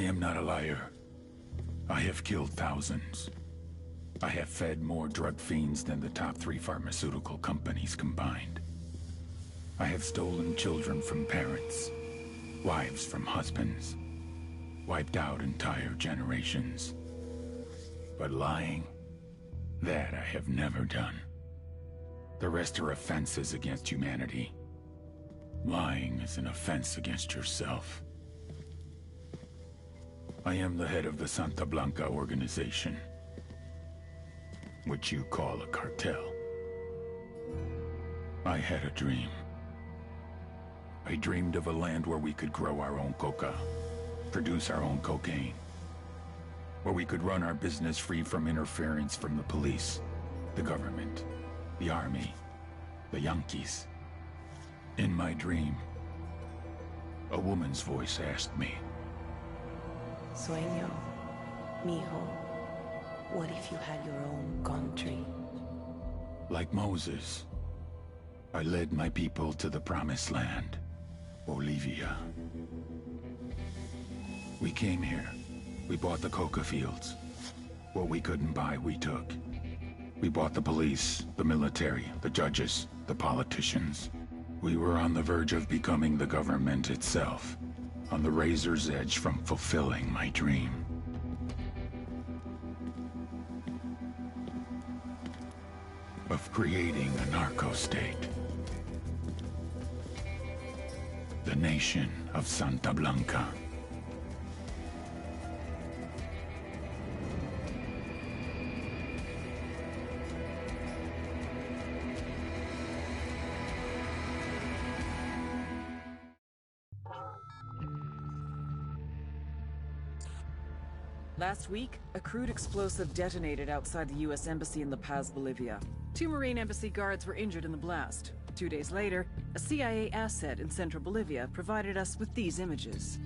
am not a liar. I have killed thousands. I have fed more drug fiends than the top 3 pharmaceutical companies combined. I have stolen children from parents, wives from husbands, wiped out entire generations. But lying, that I have never done. The rest are offenses against humanity. Lying is an offense against yourself. I am the head of the Santa Blanca organization, which you call a cartel. I had a dream. I dreamed of a land where we could grow our own coca, produce our own cocaine, where we could run our business free from interference from the police, the government, the army, the Yankees. In my dream, a woman's voice asked me, Sueño, mijo, what if you had your own country? Like Moses, I led my people to the promised land, Bolivia. We came here. We bought the coca fields. What we couldn't buy, we took. We bought the police, the military, the judges, the politicians. We were on the verge of becoming the government itself, on the razor's edge from fulfilling my dream. Of creating a narco-state. The nation of Santa Blanca. Last week, a crude explosive detonated outside the U.S. Embassy in La Paz, Bolivia. 2 Marine Embassy guards were injured in the blast. 2 days later, a CIA asset in central Bolivia provided us with these images.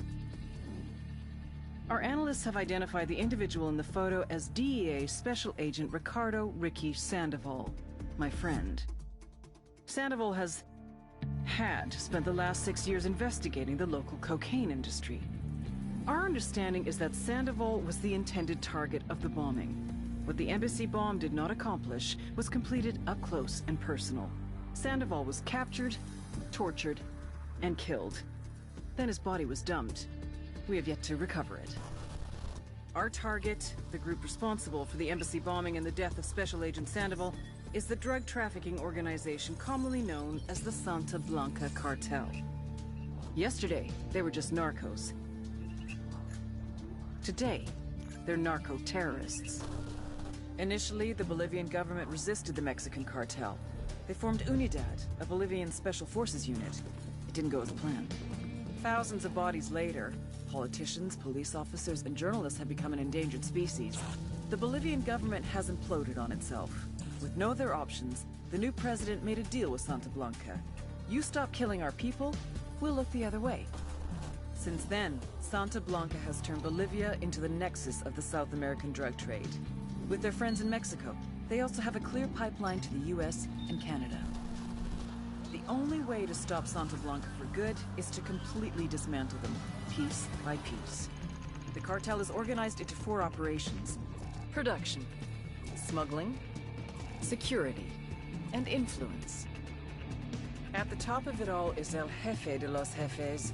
Our analysts have identified the individual in the photo as DEA Special Agent Ricardo Ricky Sandoval, my friend. Sandoval had spent the last 6 years investigating the local cocaine industry. Our understanding is that Sandoval was the intended target of the bombing. What the embassy bomb did not accomplish was completed up close and personal. Sandoval was captured, tortured, and killed. Then his body was dumped. We have yet to recover it. Our target, the group responsible for the embassy bombing and the death of Special Agent Sandoval, is the drug trafficking organization commonly known as the Santa Blanca Cartel. Yesterday, they were just narcos. Today, they're narco-terrorists. Initially, the Bolivian government resisted the Mexican cartel. They formed UNIDAD, a Bolivian special forces unit. It didn't go as planned. Thousands of bodies later, politicians, police officers, and journalists have become an endangered species. The Bolivian government has imploded on itself. With no other options, the new president made a deal with Santa Blanca. You stop killing our people, we'll look the other way. Since then, Santa Blanca has turned Bolivia into the nexus of the South American drug trade. With their friends in Mexico, they also have a clear pipeline to the US and Canada. The only way to stop Santa Blanca for good is to completely dismantle them, piece by piece. The cartel is organized into 4 operations: production, smuggling, security, and influence. At the top of it all is El Jefe de los Jefes,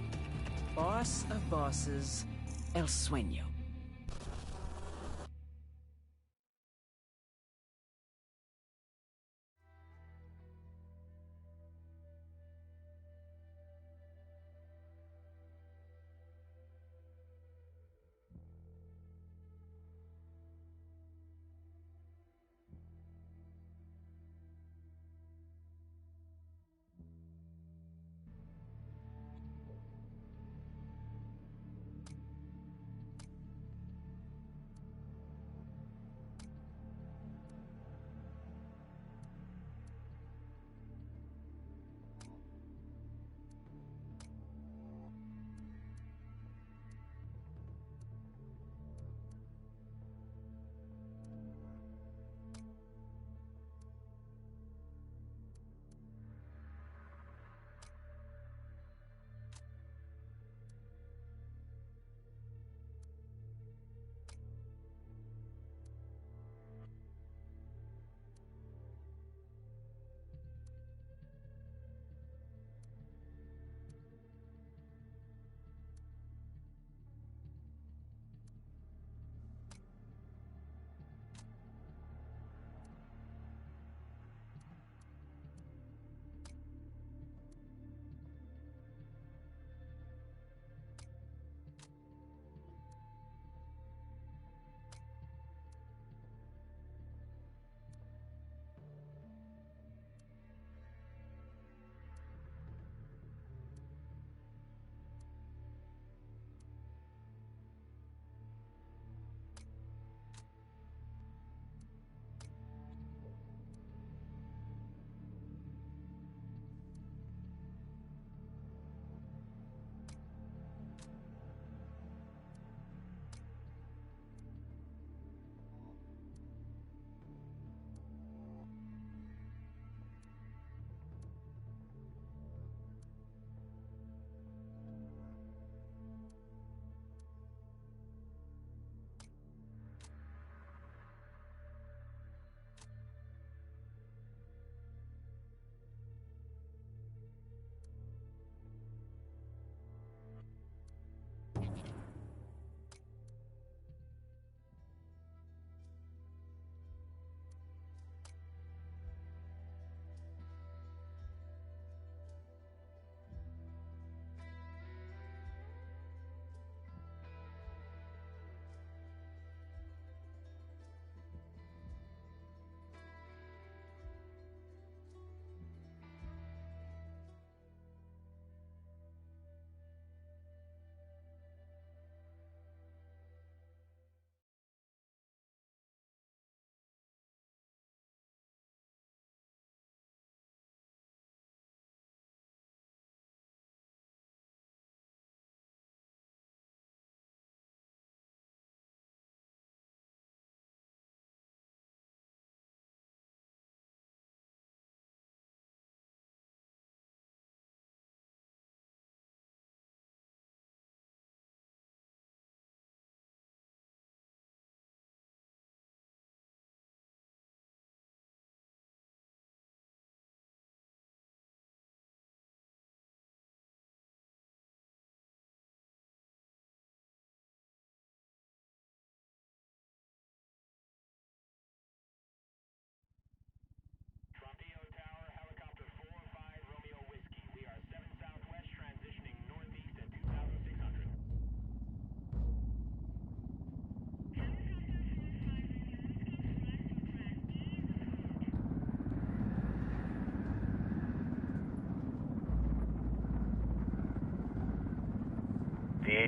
boss of bosses, El Sueño.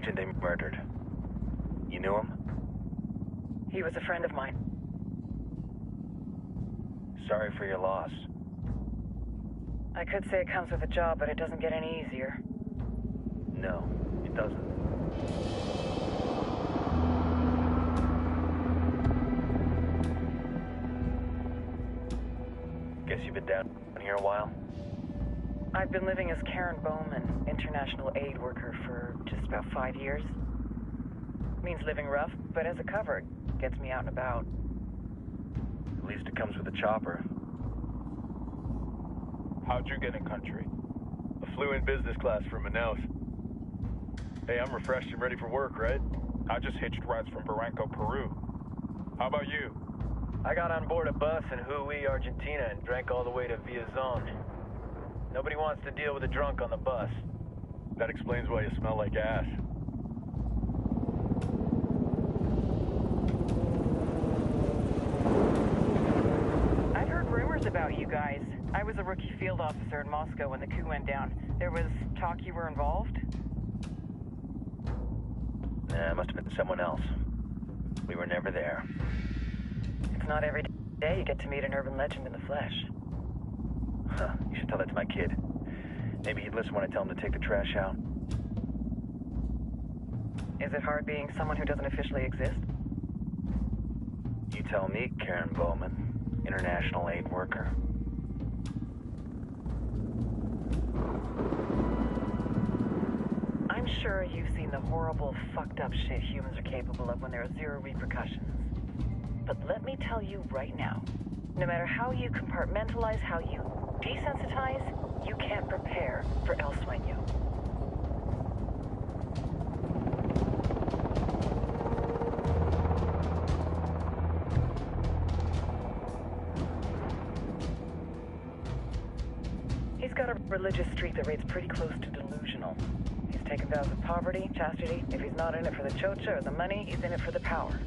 agent they murdered. You knew him? He was a friend of mine. Sorry for your loss. I could say it comes with a job, but it doesn't get any easier. No, it doesn't. Guess you've been down here a while? I've been living as Karen Bowman, international aid worker, for just about 5 years. Means living rough, but as a cover, gets me out and about. At least it comes with a chopper. How'd you get in country? I flew in business class from Manaus. Hey, I'm refreshed and ready for work, right? I just hitched rides from Barranco, Peru. How about you? I got on board a bus in Jujuy, Argentina, and drank all the way to Villazon. Nobody wants to deal with a drunk on the bus. That explains why you smell like ass. I've heard rumors about you guys. I was a rookie field officer in Moscow when the coup went down. There was talk you were involved? Nah, it must have been someone else. We were never there. It's not every day you get to meet an urban legend in the flesh. Huh, you should tell that to my kid. Maybe he'd listen when I tell him to take the trash out. Is it hard being someone who doesn't officially exist? You tell me, Karen Bowman, international aid worker. I'm sure you've seen the horrible, fucked up shit humans are capable of when there are zero repercussions. But let me tell you right now, no matter how you compartmentalize, how you desensitize, you can't prepare for El Sueño. He's got a religious streak that rates pretty close to delusional. He's taken vows of poverty, chastity. If he's not in it for the chocha or the money, he's in it for the power.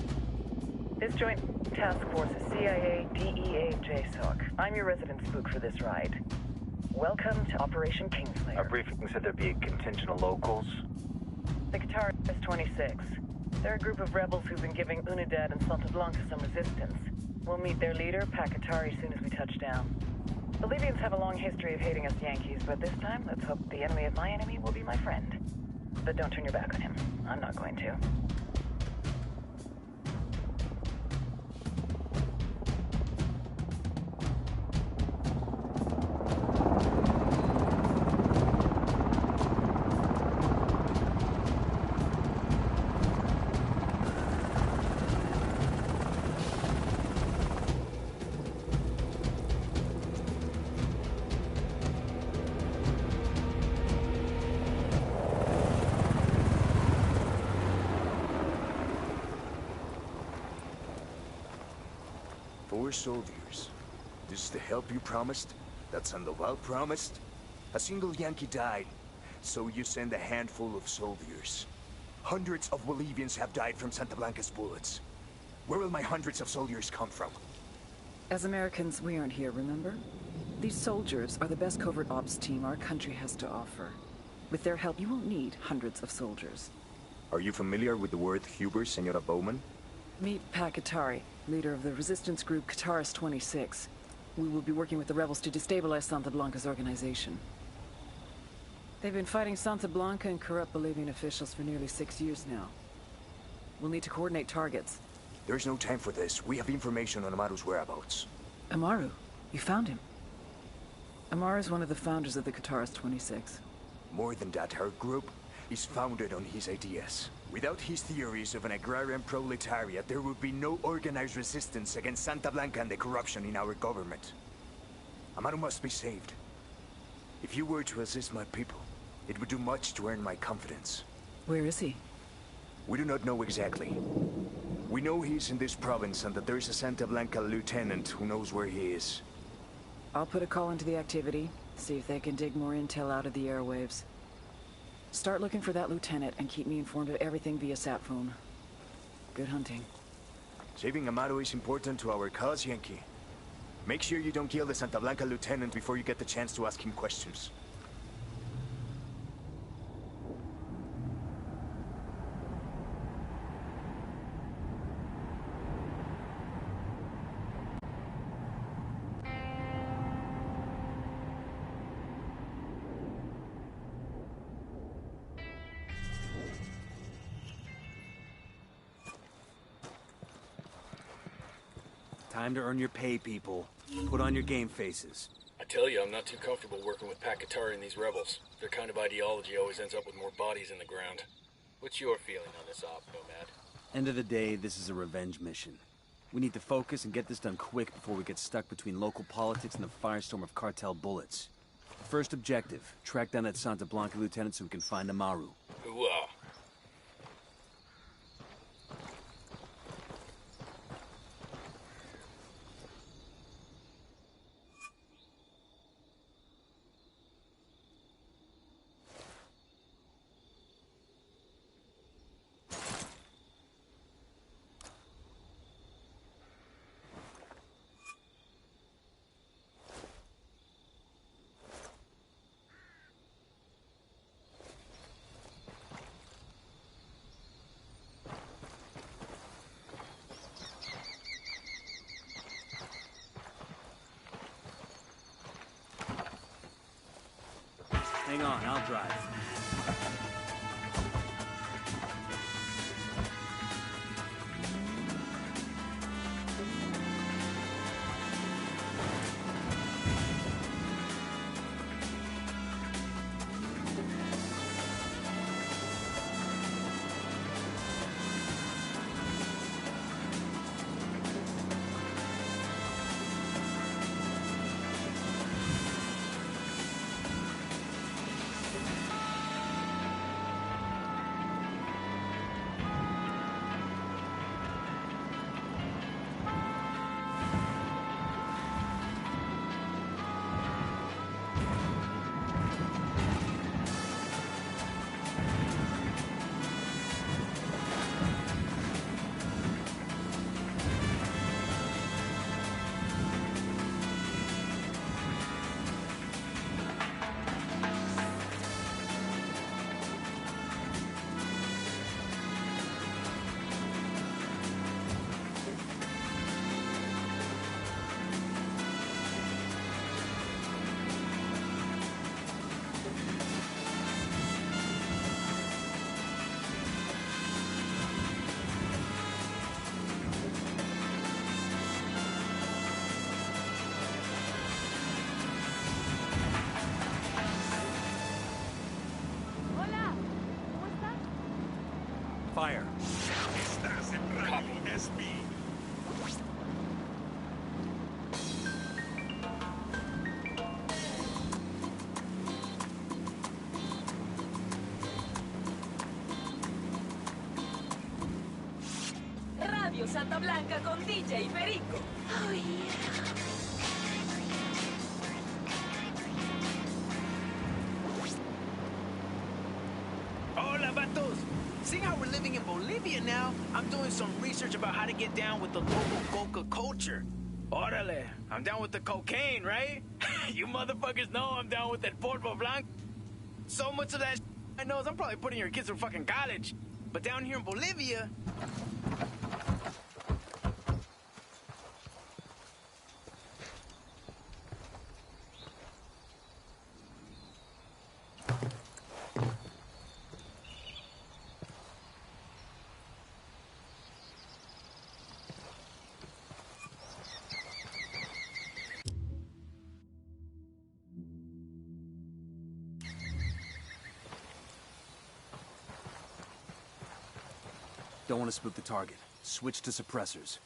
This joint task force is CIA, DEA, JSOC. I'm your resident spook for this ride. Welcome to Operation Kingslayer. Our briefing said there'd be a contingent of locals. The Qatar is 26. They're a group of rebels who've been giving Unidad and Santa Blanca some resistance. We'll meet their leader, Pakatari, soon as we touch down. The Libyans have a long history of hating us Yankees, but this time, let's hope the enemy of my enemy will be my friend. But don't turn your back on him. I'm not going to. Four soldiers. This is the help you promised? That Sandoval promised? A single Yankee died, so you send a handful of soldiers. Hundreds of Bolivians have died from Santa Blanca's bullets. Where will my hundreds of soldiers come from? As Americans, we aren't here, remember? These soldiers are the best covert ops team our country has to offer. With their help, you won't need hundreds of soldiers. Are you familiar with the word Huber, Senora Bowman? Meet Pakatari, leader of the resistance group Qataris 26. We will be working with the rebels to destabilize Santa Blanca's organization. They've been fighting Santa Blanca and corrupt Bolivian officials for nearly 6 years now. We'll need to coordinate targets. There's no time for this. We have information on Amaru's whereabouts. Amaru? You found him? Amaru is one of the founders of the Qataris 26. More than that, her group is founded on his ideas. Without his theories of an agrarian proletariat, there would be no organized resistance against Santa Blanca and the corruption in our government. Amaru must be saved. If you were to assist my people, it would do much to earn my confidence. Where is he? We do not know exactly. We know he's in this province and that there is a Santa Blanca lieutenant who knows where he is. I'll put a call into the activity, see if they can dig more intel out of the airwaves. Start looking for that lieutenant and keep me informed of everything via sat phone. Good hunting. Saving Amaru is important to our cause, Yankee. Make sure you don't kill the Santa Blanca lieutenant before you get the chance to ask him questions. Time to earn your pay, people. Put on your game faces. I tell you, I'm not too comfortable working with Pakatari and these rebels. Their kind of ideology always ends up with more bodies in the ground. What's your feeling on this op, Nomad? End of the day, this is a revenge mission. We need to focus and get this done quick before we get stuck between local politics and the firestorm of cartel bullets. First objective, track down that Santa Blanca lieutenant so we can find Amaru. Hooah! Hang on, I'll drive. Fire. Radio Santa Blanca con DJ Perico. Oh, yeah. Hola, vatos. Seeing how we're living in Bolivia now, I'm doing some research about how to get down with the local coca culture. Órale, I'm down with the cocaine, right? You motherfuckers know I'm down with that Polvo Blanco. So much of that I know is I'm probably putting your kids through fucking college. But down here in Bolivia... Don't want to spook the target. Switch to suppressors.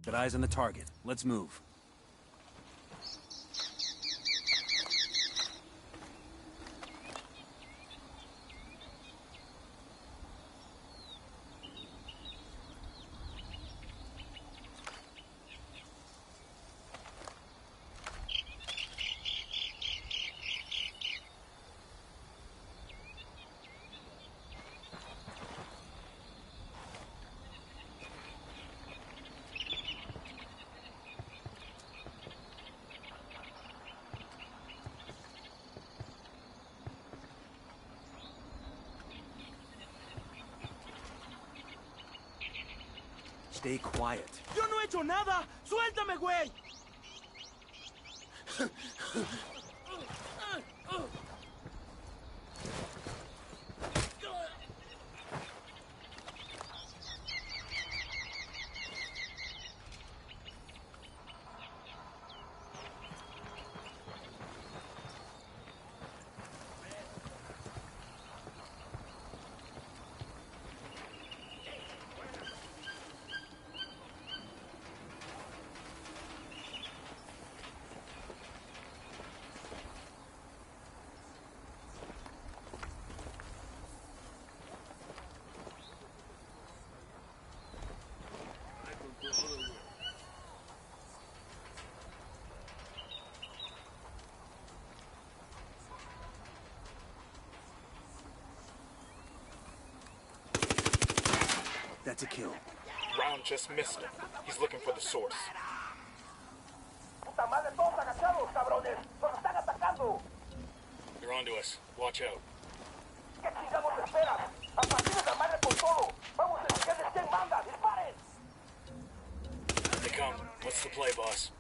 Got eyes on the target. Let's move. Stay quiet. ¡Yo no he hecho nada! ¡Suéltame, güey! That's a kill. Round just missed him. He's looking for the source. They're onto us. Watch out. They come. What's the play, boss?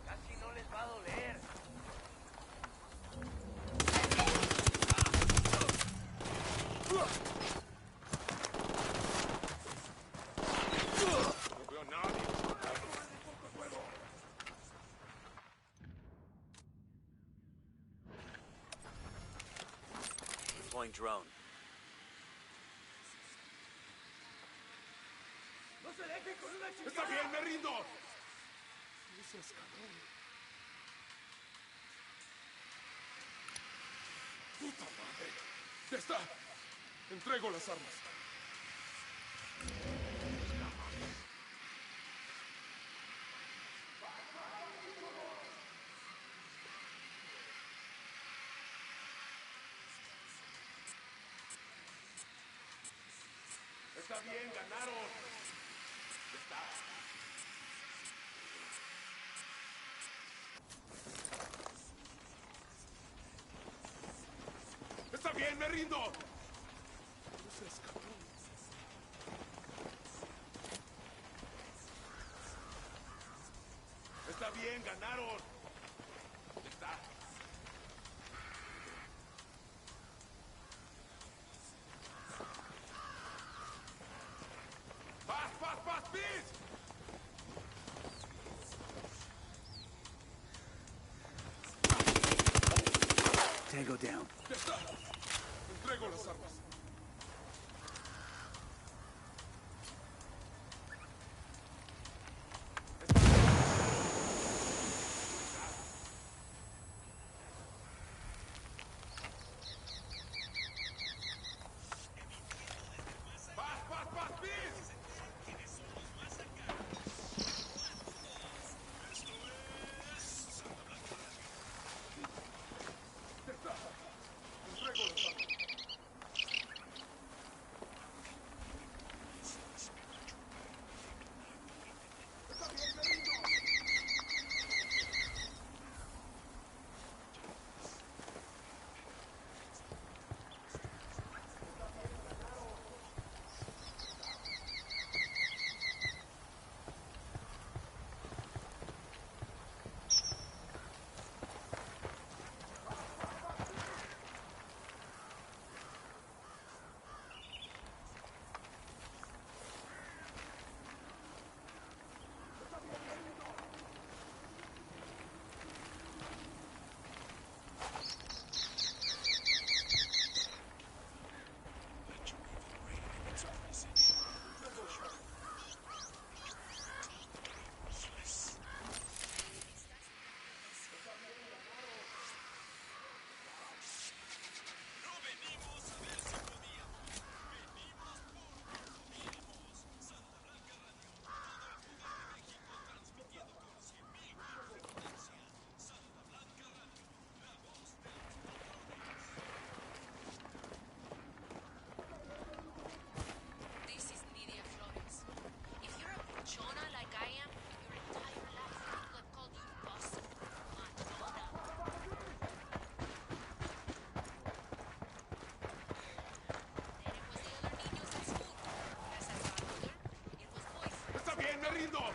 Deploying drone. ¡Está bien, me rindo! ¡Puta madre! ¡Ya está! Entrego las armas. Está bien, ganaron. Ya está. Está bien, me rindo. No seas cabrón. Está bien, ganaron. Ya está. ¡Paz, please! Tango down. ¡Ya está! Entrego las armas. ¡Paz, please! Ya está. Entrego las armas. ¡Vámonos!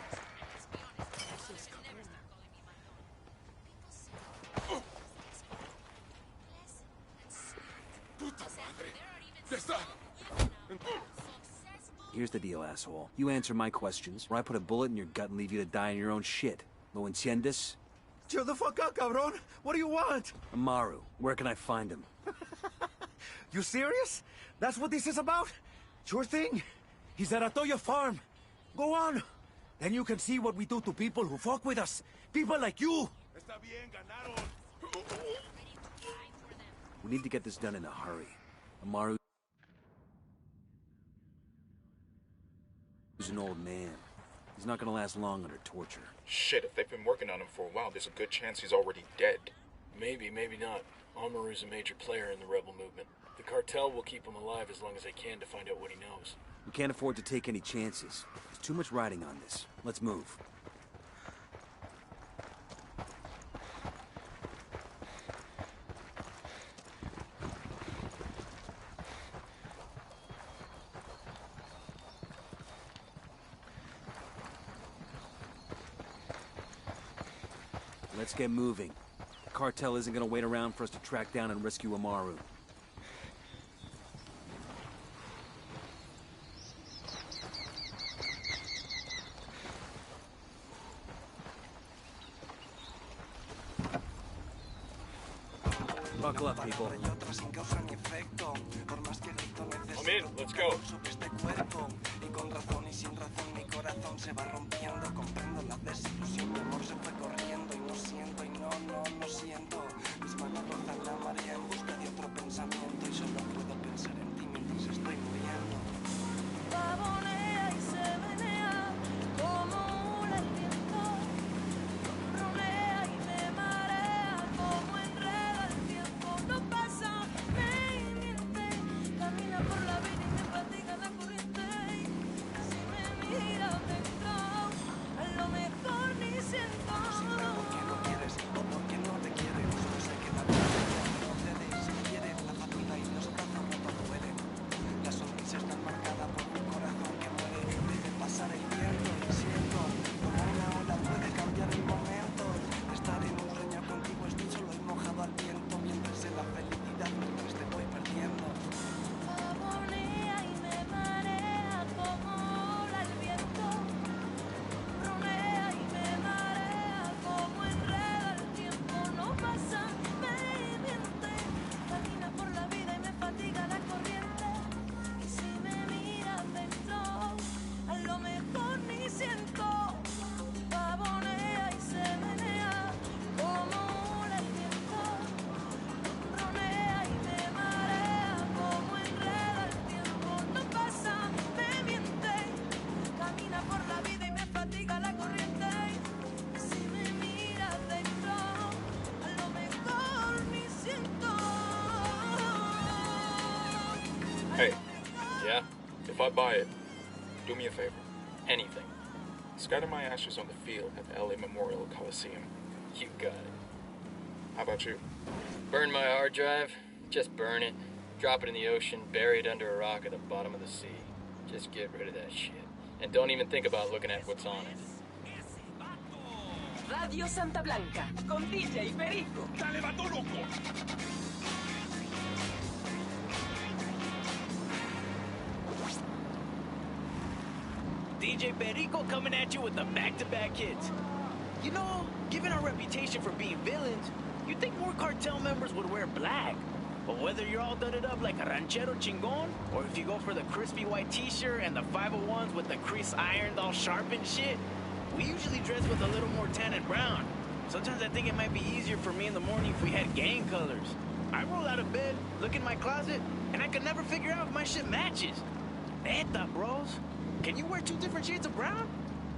¡Puta madre! ¡Ya está! Here's the deal, asshole. You answer my questions, or I put a bullet in your gut and leave you to die in your own shit. ¿Lo entiendes? Chill the fuck out, cabron. What do you want? Amaru, where can I find him? You serious? That's what this is about? Sure thing. He's at Atoya Farm. Go on. Then you can see what we do to people who fuck with us. People like you. Está bien, ganaron. We need to get this done in a hurry. Amaru is an old man. He's not gonna last long under torture. Shit, if they've been working on him for a while, there's a good chance he's already dead. Maybe, maybe not. Amaru's a major player in the rebel movement. The cartel will keep him alive as long as they can to find out what he knows. We can't afford to take any chances. There's too much riding on this. Let's move. Let's get moving. The cartel isn't gonna wait around for us to track down and rescue Amaru. Buckle up, people. I'm in, let's go. Hey, yeah? If I buy it, do me a favor. Anything. Scatter my ashes on the field at the LA Memorial Coliseum. You got it. How about you? Burn my hard drive? Just burn it. Drop it in the ocean, bury it under a rock at the bottom of the sea. Just get rid of that shit. And don't even think about looking at what's on it. Radio Santa Blanca, con DJ Perico. ¡Dale, vato loco! DJ Perico coming at you with the back-to-back hits. You know, given our reputation for being villains, you'd think more cartel members would wear black. But whether you're all dudded up like a ranchero chingon, or if you go for the crispy white t-shirt and the 501s with the crease ironed all sharp and shit, we usually dress with a little more tan and brown. Sometimes I think it might be easier for me in the morning if we had gang colors. I roll out of bed, look in my closet, and I can never figure out if my shit matches. Neta, bros. Can you wear two different shades of brown?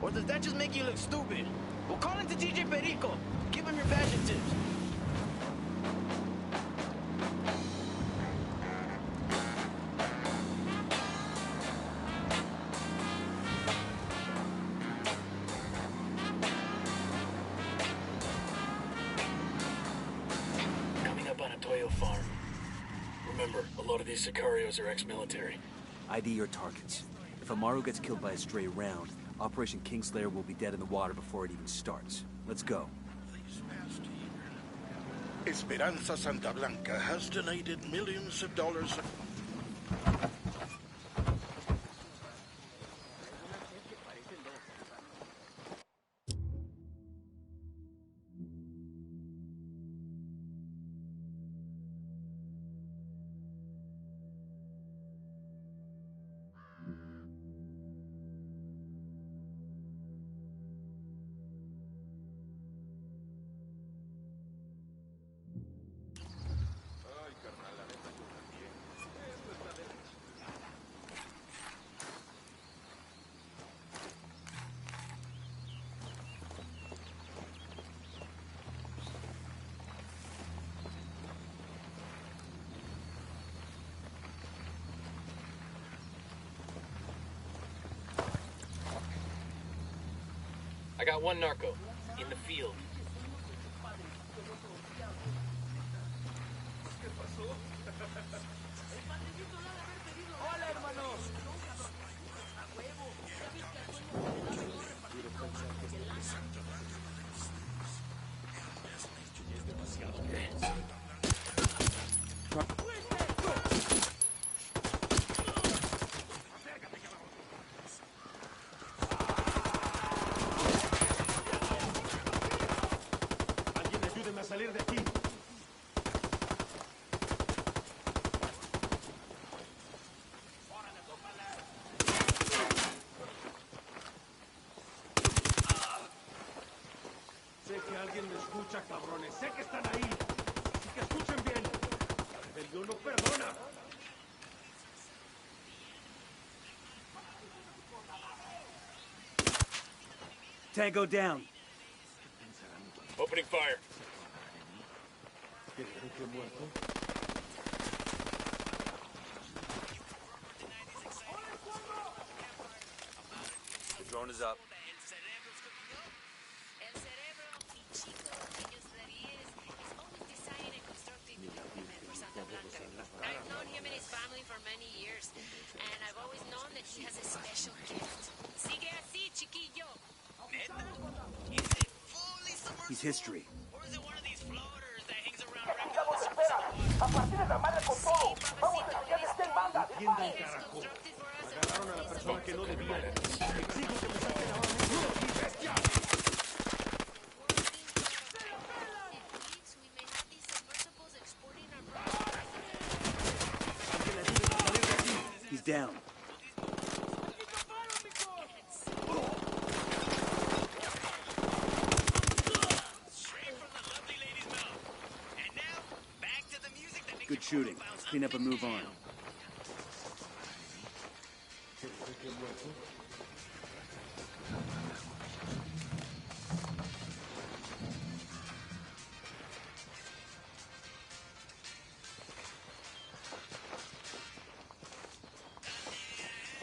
Or does that just make you look stupid? Well, call into DJ Perico. Give him your fashion tips. Coming up on a Toyo farm. Remember, a lot of these sicarios are ex-military. ID your targets. If Amaru gets killed by a stray round, Operation Kingslayer will be dead in the water before it even starts. Let's go. Esperanza Santa Blanca has donated millions of dollars. I got one narco in the field. Salir de aquí. Sé que alguien me escucha, cabrones. Sé que están ahí. Así que escuchen bien. La rebelión no perdona. Tango down. Opening fire. The drone is up. I've known him and his family for many years, and I've always known that he has a special gift. Sigue así, chiquillo. He's history. Or is it one of these floaters that hangs around A partir de la madre con todo. Vamos a enseñarles quién manda. Entiendan, carajo. Agarraron a la persona que no debían. Exijo que me saquen ahora mismo de aquí, bestia. He's down. Good shooting. Let's clean up and move on.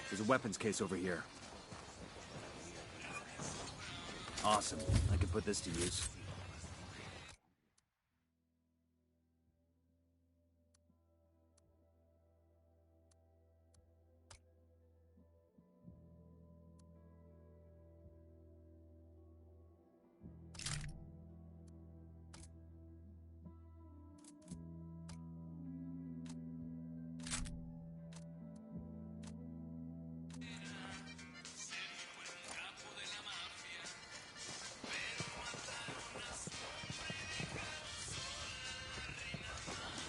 There's a weapons case over here. Awesome. I can put this to use.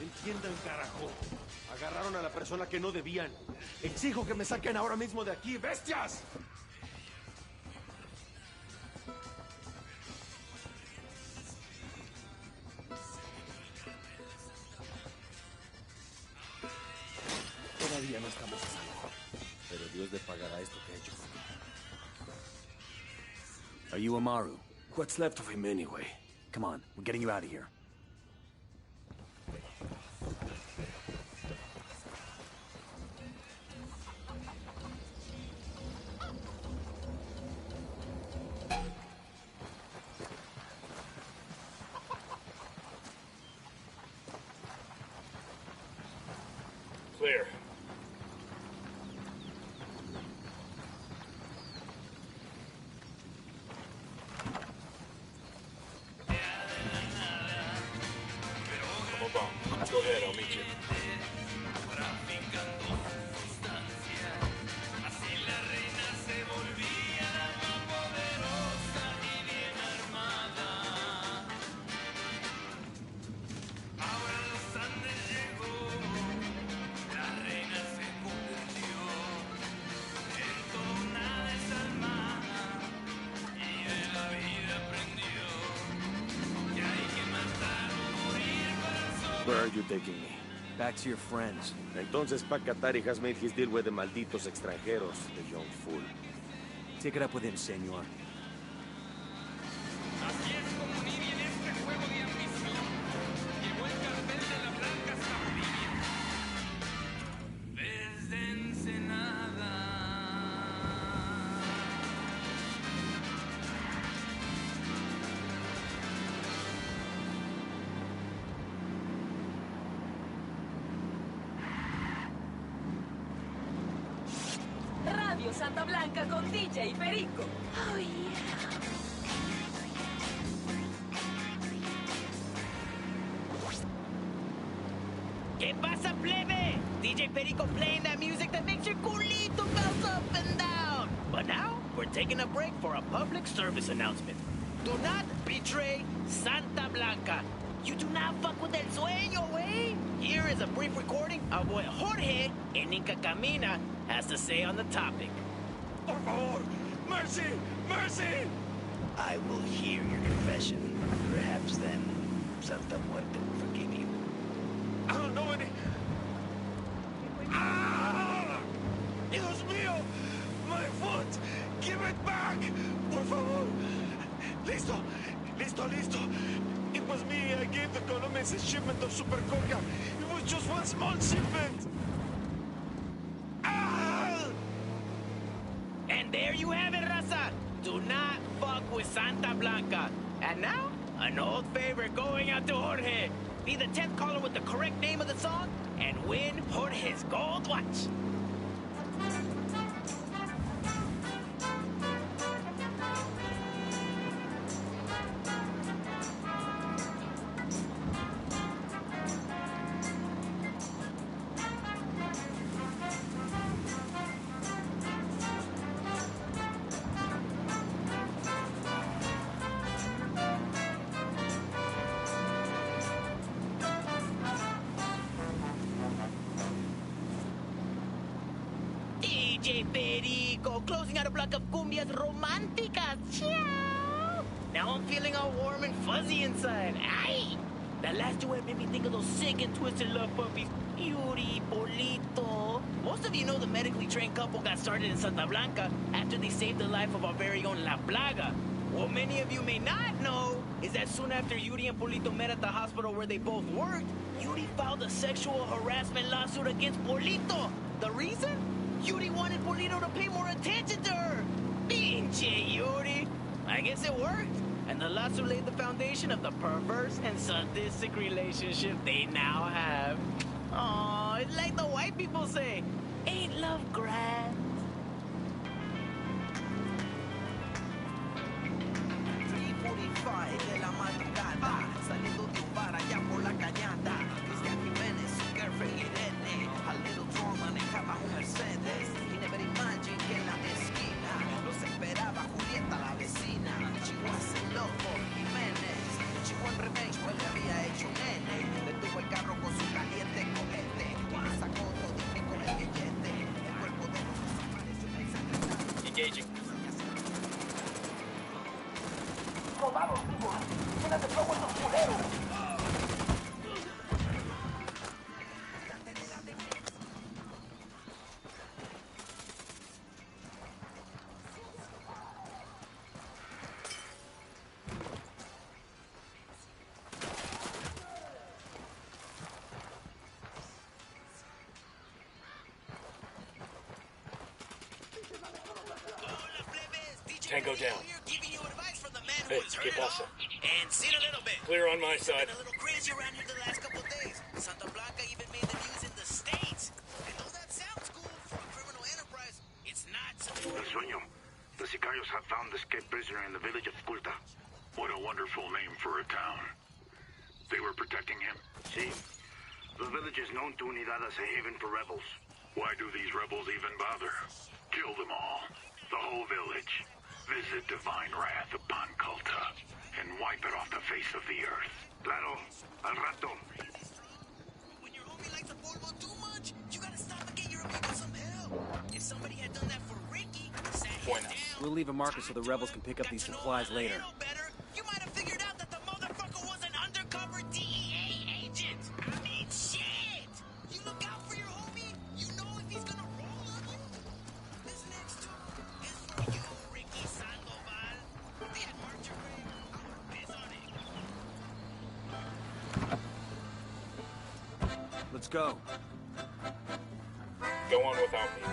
Entiendan, carajo. Agarraron a la persona que no debían. Exijo que me saquen ahora mismo de aquí, bestias. Todavía no estamos a salvo. Pero Dios le pagará esto que ha hecho por mí. Are you Amaru? What's left of him anyway? Come on, we're getting you out of here. Clear. Where are you taking me? Back to your friends. Entonces Pacatari has made his deal with the malditos extranjeros, the young fool. Take it up with him, senor. Así es como Bolivia en este juego de ambición. Llevó el cartel de la Blanca hasta Bolivia. Desde Ensenada. Radio Santa Blanca con DJ Perico. Oh, yeah. ¿Qué pasa, plebe? DJ Perico playing that music that makes your culito bounce up and down. But now, we're taking a break for a public service announcement. Do not betray Santa Blanca. You do not fuck with El Sueño, eh? Here is a brief recording of what Jorge in Inca Camina has to say on the topic. Por favor! Mercy! Mercy! I will hear your confession. Perhaps then, Santa Muerte will forgive you. I don't know any... Ah! Dios mío! My foot! Give it back! Por favor! Listo! Listo, listo! It was me. I gave the Colombians a shipment of Super Coca. It was just one small shipment! Ah! And there you have it, raza. Do not fuck with Santa Blanca. And now, an old favorite going out to Jorge. Be the 10th caller with the correct name of the song and win Jorge's gold watch. DJ Perico, closing out a block of cumbias románticas. Ciao! Now I'm feeling all warm and fuzzy inside. Ay! That last duet made me think of those sick and twisted love puppies. Yuri, Polito. Most of you know the medically trained couple got started in Santa Blanca after they saved the life of our very own La Plaga. What many of you may not know is that soon after Yuri and Polito met at the hospital where they both worked, Yuri filed a sexual harassment lawsuit against Polito. The reason? Yuri wanted Polito to pay more attention to her. Pinche Yuri. I guess it worked. And the lawsuit laid the foundation of the perverse and sadistic relationship they now have. Aw, it's like the white people say, ain't love grand? 3:45 de la madrugada, saliendo de un bar allá por la cañada. Cristian Jiménez, su girlfriend Irene, a little drunk manejaba un Mercedes. He never imagined que en la esquina los esperaba Julieta la vecina. Chihuahua ese loco Jiménez, Chihuahua en remix pues le había hecho nene. Detuvo el carro con su caliente cohete y sacó todo con el billete. El cuerpo de los desapareció en Engaging. ¡Soldados vivos! ¡Llenas de fuego estos culeros! Tango down. Hey, ¿qué pasa? And seen a little bit. Clear on my side. Been a little crazy around here the last couple of days. Santa Blanca even made the news in the States. And though that sounds cool for a criminal enterprise, it's not so. El Sueño. The Sicarios have found the escaped prisoner in the village of Culta. What a wonderful name for a town. They were protecting him? See? The village is known to Unidad as a haven for rebels. Why do these rebels even bother? Kill them all. The whole village. Visit divine wrath upon Culta and wipe it off the face of the earth. Claro, al rato. When your homie likes a polvo too much, you gotta stop and get your amigo some help. If somebody had done that for Ricky, sat him down, We'll leave a marker so the rebels can pick up these supplies later. you might have figured out that the motherfucker was an undercover DEA agent. go. Go on without me.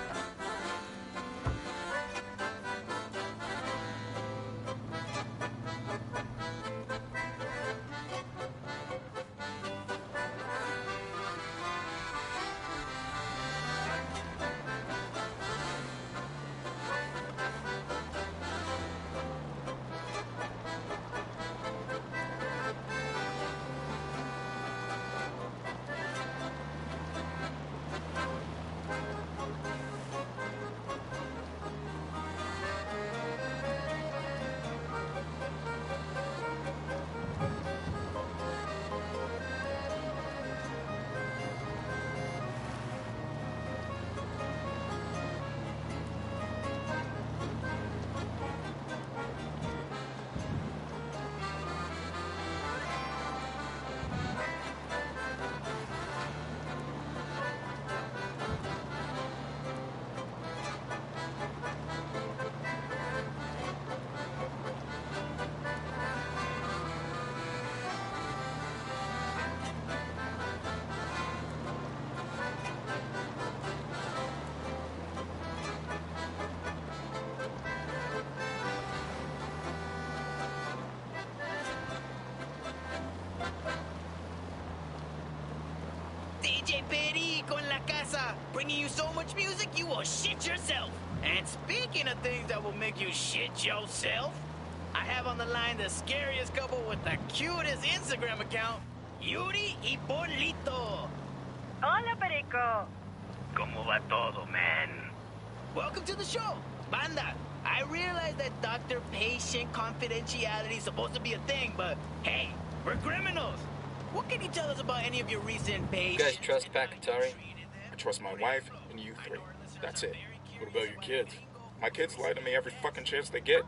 DJ Perico en la casa, bringing you so much music you will shit yourself. And speaking of things that will make you shit yourself, I have on the line the scariest couple with the cutest Instagram account, Yuri y Polito. Hola, Perico. ¿Cómo va todo, man? Welcome to the show. Banda, I realize that doctor-patient confidentiality is supposed to be a thing, but hey, we're criminals. What can you tell us about any of your recent patients? You guys trust Pakatari? I trust my wife and you three. That's it. What about your kids? My kids lie to me every fucking chance they get.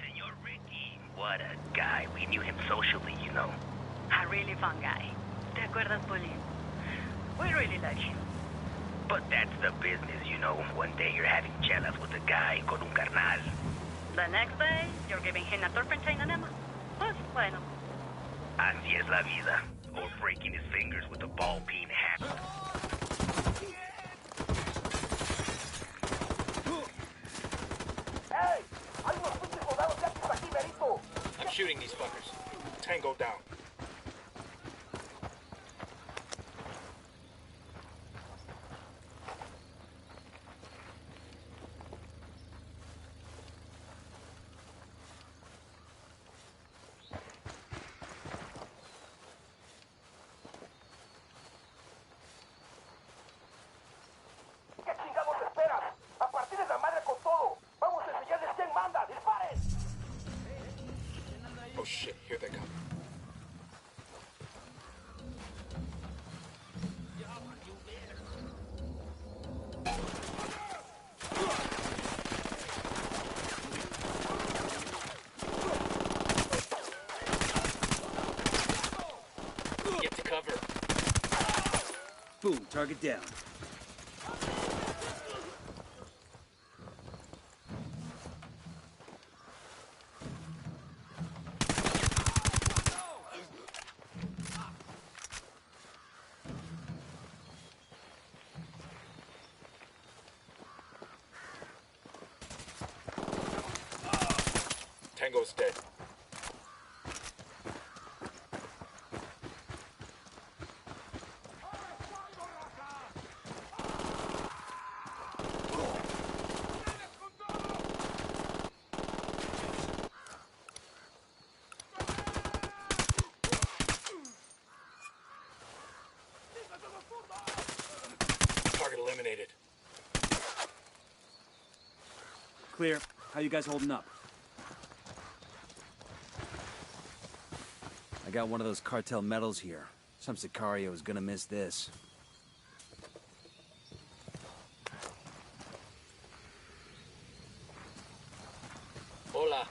Senor Ricky, what a guy. We knew him socially, you know. A really fun guy. ¿Te acuerdas, Pauline? We really like him. But that's the business, you know. One day you're having chelas with a guy con un carnal. The next day, you're giving him a turpentine enema. Pues, bueno. Así es la vida. Or breaking his fingers with a ball peen hammer. ¡Hey! ¡Hay unos pinches soldados yanquis aquí, Berito! I'm shooting these fuckers. Tango down. ¿Qué chingados esperan? ¡A partir de la madre con todo! ¡Vamos a enseñarles quién manda! ¡Disparen! Oh shit, here they come. Get to cover. Boom, target down. Tango's dead. Target eliminated. Clear. How you guys holding up? I got one of those cartel medals here. Some Sicario is gonna miss this. Hola.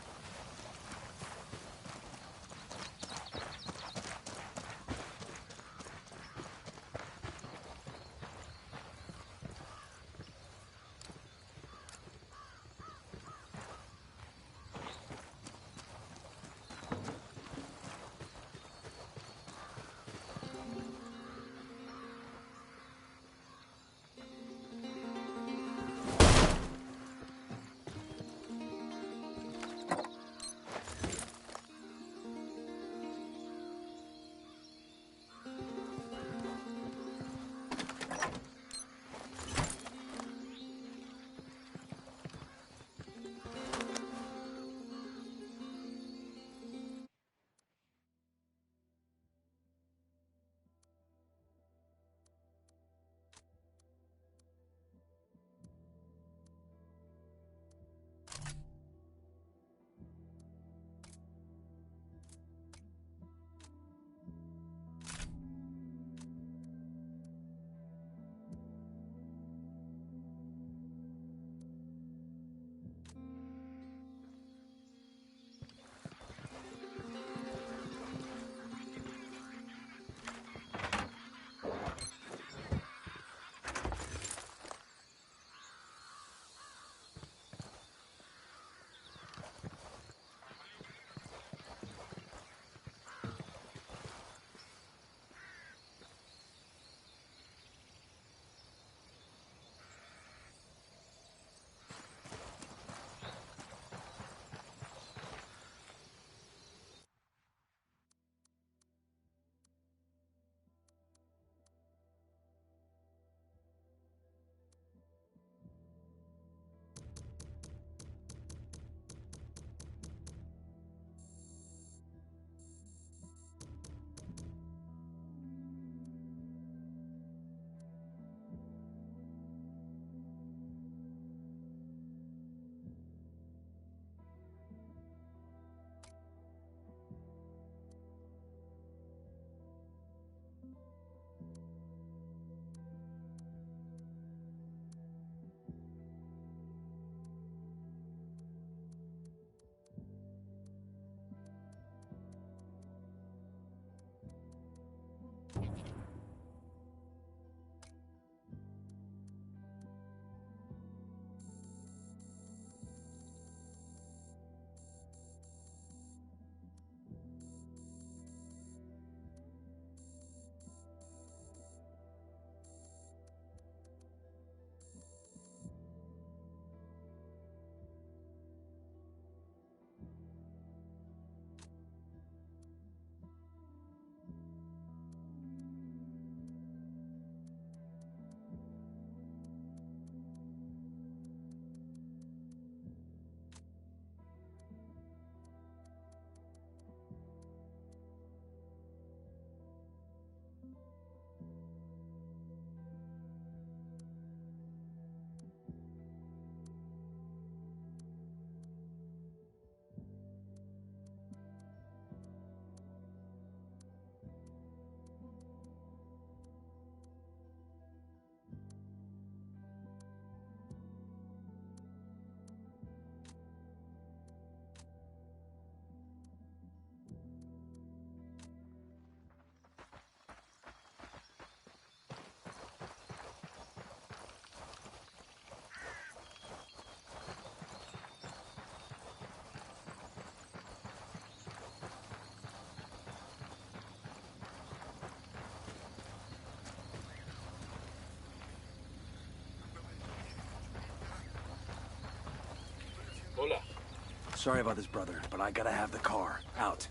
Sorry about this, brother, but I gotta have the car. Out.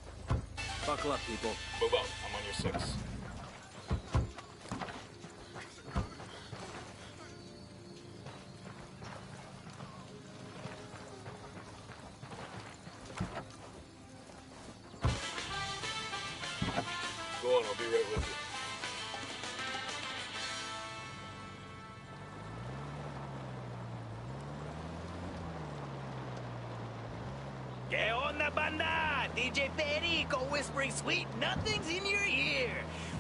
Buckle up, people. Move out. I'm on your 6. Go on, I'll be right with you. ¿Qué onda, banda? DJ Perico whispering sweet nothings in your ear.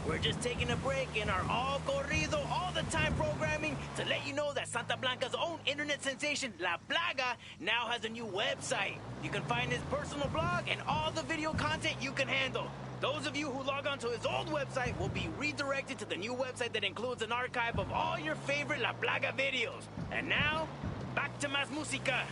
We're just taking a break in our all corrido, all the time programming to let you know that Santa Blanca's own internet sensation, La Plaga, now has a new website. You can find his personal blog and all the video content you can handle. Those of you who log on to his old website will be redirected to the new website that includes an archive of all your favorite La Plaga videos. And now, back to más música.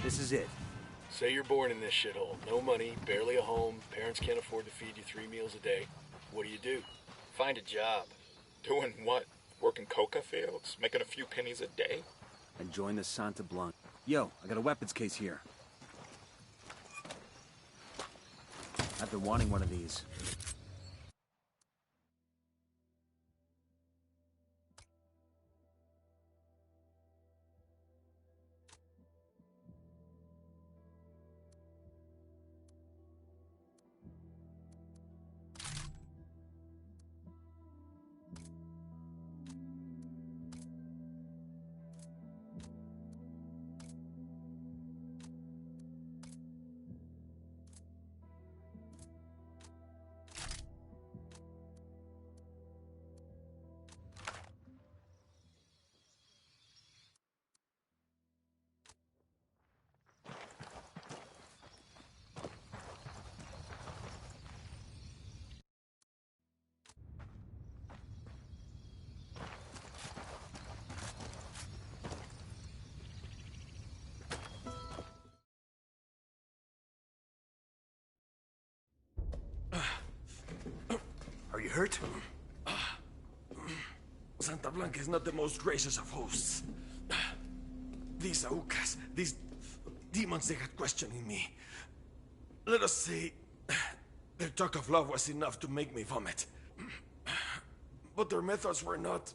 This is it. Say you're born in this shithole. No money, barely a home, parents can't afford to feed you 3 meals a day. What do? Find a job. Doing what? Working coca fields? Making a few pennies a day? And join the Santa Blanca. Yo, I got a weapons case here. I've been wanting one of these. Are you hurt? Santa Blanca is not the most gracious of hosts. These Aucas, these demons, they had questioning me. Let us say, their talk of love was enough to make me vomit. But their methods were not...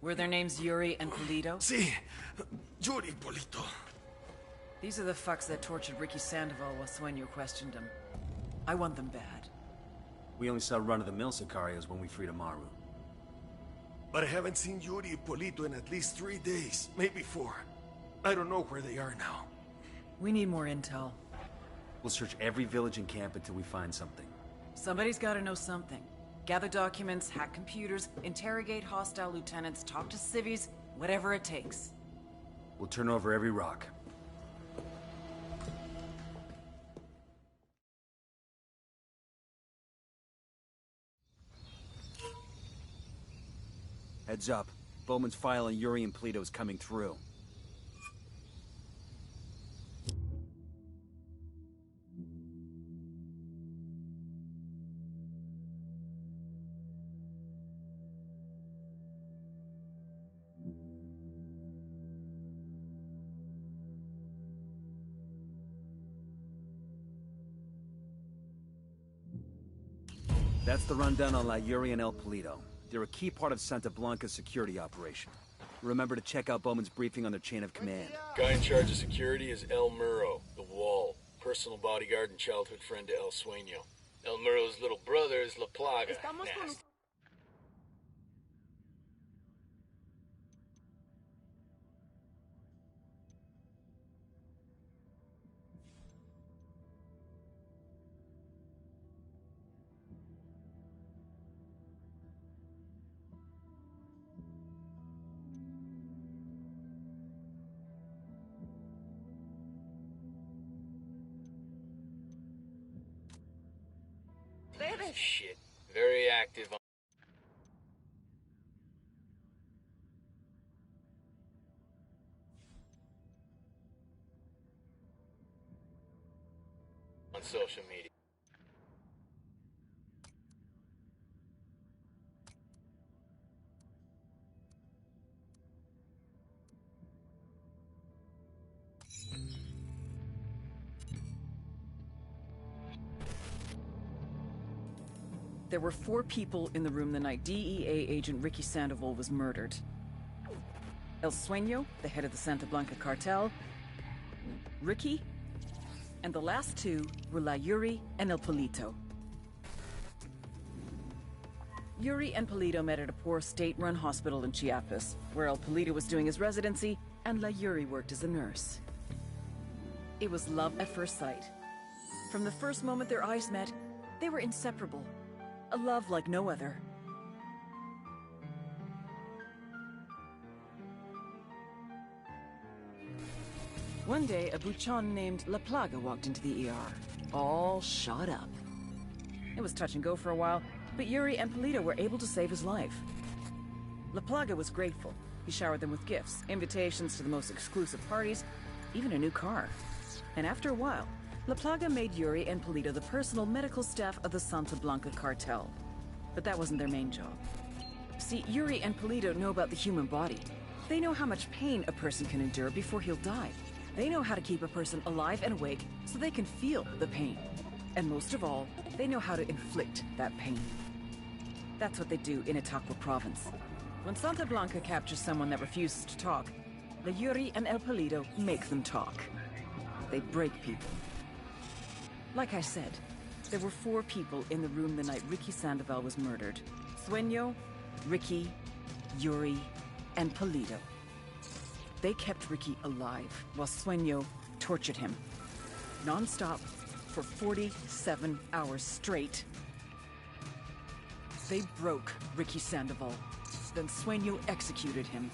Were their names Yuri and Polito? Si, Yuri Polito. These are the fucks that tortured Ricky Sandoval while Sueño questioned him. I want them bad. We only saw run-of-the-mill Sicarios when we freed Amaru. But I haven't seen Yuri and Polito in at least 3 days, maybe 4. I don't know where they are now. We need more intel. We'll search every village and camp until we find something. Somebody's gotta know something. Gather documents, hack computers, interrogate hostile lieutenants, talk to civvies, whatever it takes. We'll turn over every rock. Heads up. Bowman's file on Yuri and Polito is coming through. That's the rundown on La Yuri and El Polito. They're a key part of Santa Blanca's security operation. Remember to check out Bowman's briefing on their chain of command. Guy in charge of security is El Muro, the Wall. Personal bodyguard and childhood friend to El Sueño. El Muro's little brother is La Plaga. Nasty. Shit. Very active on social media. There were 4 people in the room the night DEA agent Ricky Sandoval was murdered. El Sueño, the head of the Santa Blanca cartel, Ricky, and the last 2 were La Yuri and El Polito. Yuri and Polito met at a poor state-run hospital in Chiapas, where El Polito was doing his residency and La Yuri worked as a nurse. It was love at first sight. From the first moment their eyes met, they were inseparable. A love like no other. One day, a buchon named La Plaga walked into the ER, all shot up. It was touch and go for a while, but Yuri and Polito were able to save his life. La Plaga was grateful. He showered them with gifts, invitations to the most exclusive parties, even a new car. And after a while, La Plaga made Yuri and Polito the personal medical staff of the Santa Blanca cartel. But that wasn't their main job. See, Yuri and Polito know about the human body. They know how much pain a person can endure before he'll die. They know how to keep a person alive and awake so they can feel the pain. And most of all, they know how to inflict that pain. That's what they do in Itaqua province. When Santa Blanca captures someone that refuses to talk, the Yuri and El Polito make them talk. They break people. Like I said, there were 4 people in the room the night Ricky Sandoval was murdered. Sueño, Ricky, Yuri, and Polito. They kept Ricky alive while Sueño tortured him. Non-stop for 47 hours straight. They broke Ricky Sandoval. Then Sueño executed him.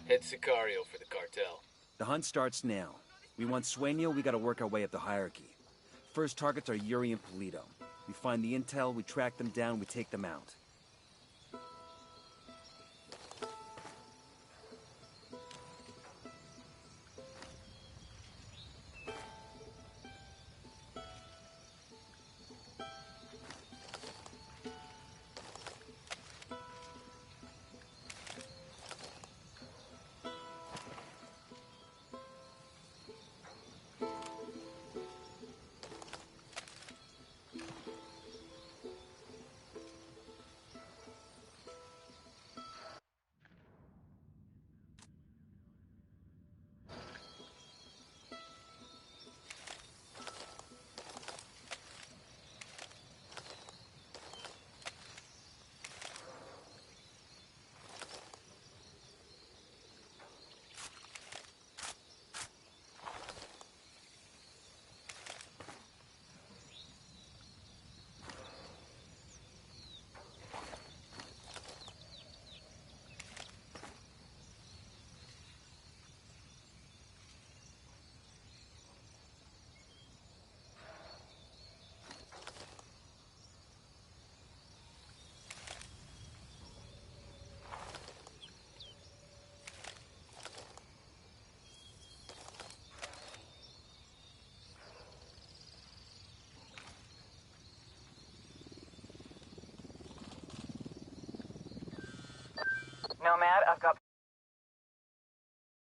Head Sicario for the cartel. The hunt starts now. We want Sueño, we gotta work our way up the hierarchy. First targets are Yuri and Polito. We find the intel, we track them down, we take them out. Nomad, I've got